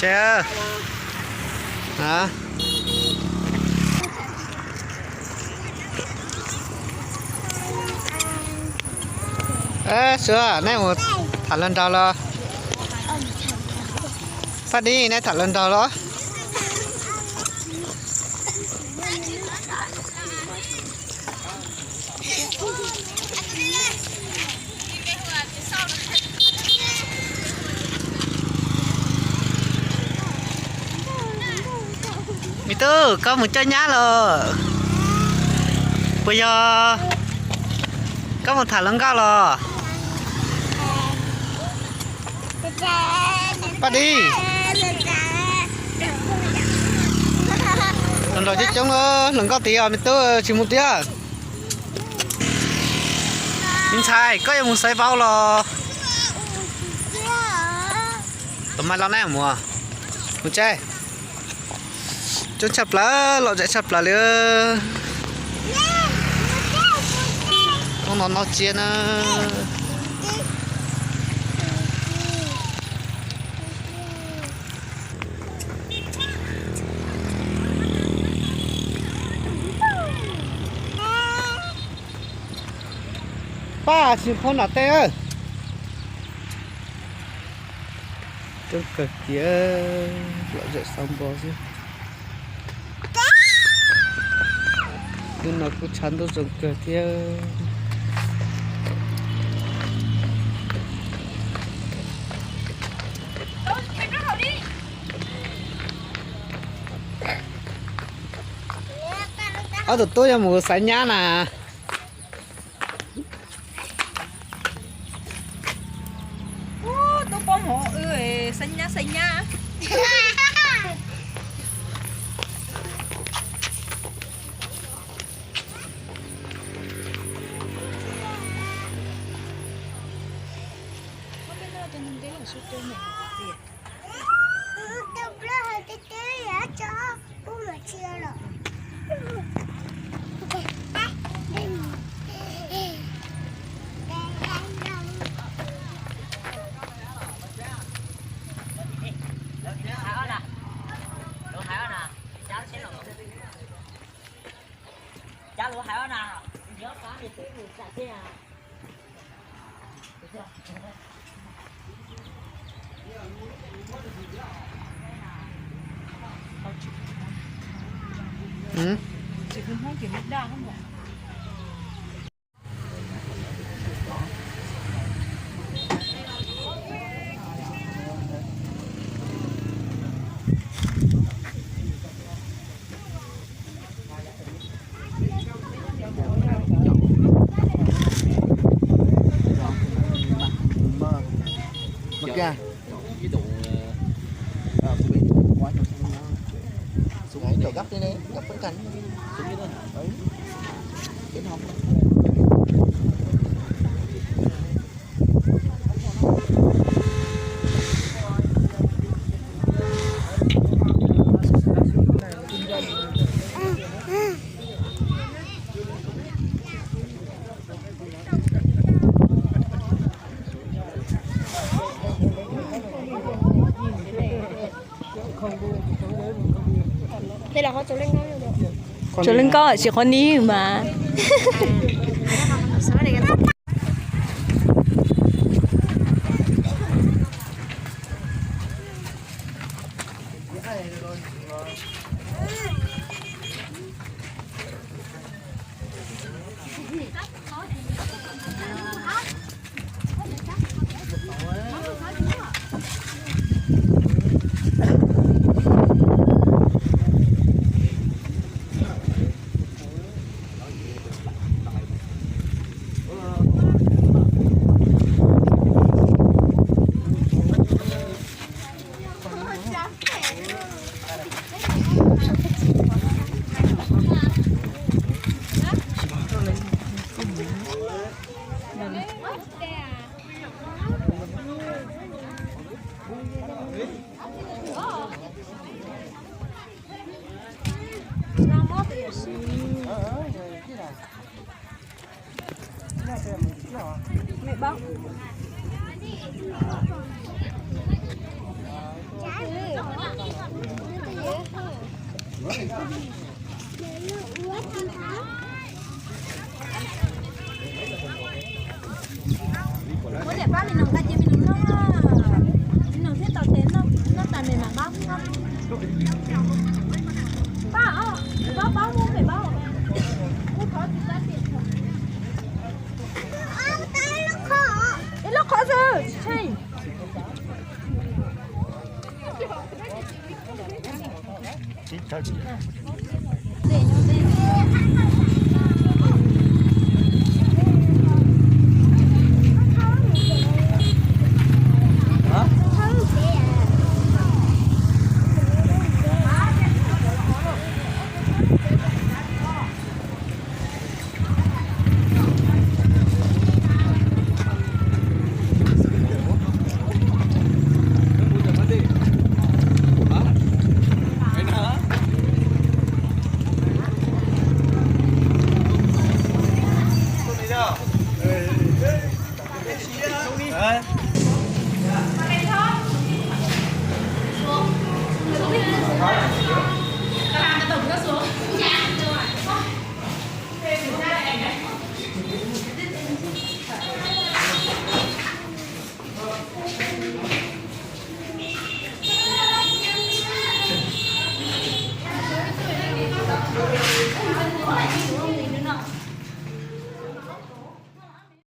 Chưa hả? Ê sữa này một thả lần đầu lo phát đi này thả lần đầu đó mi tư có một chơi nhá rồi bây giờ có một thả lưng cao rồi bắt đi lần đầu chết chống lần cao tí mi tư chỉ một tí à mình sai có em muốn xây bao rồi tụi mày làm này mùa một chơi chốn chập lá lọ chạy chập lá nữa nó chiên ba chỉ con là tê ơi tôi cực kia lọ chạy xong bò chứ nhưng nó cứ chắn tôi dùng cửa kia tụi tôi là một sải nhá nè tôi có một xanh nhá chỉ không không kiểu đa không vậy. Kìa. Xuống chỗ gấp đi nè, gấp bên cạnh. Xuống dưới đây. Đấy. Đến không. Đây là con chỗ lên cao rồi. Chỗ lên cao chỉ có ní mà. Mẹ bóc bố đẹp ba mình nồng cái gì mình nồng mình nồng thế tao tên nó tại mình mà bao không bao mua phải bao mua khó thì giá tiền nó khó rồiใช่ Làm cái tổng ra xuống.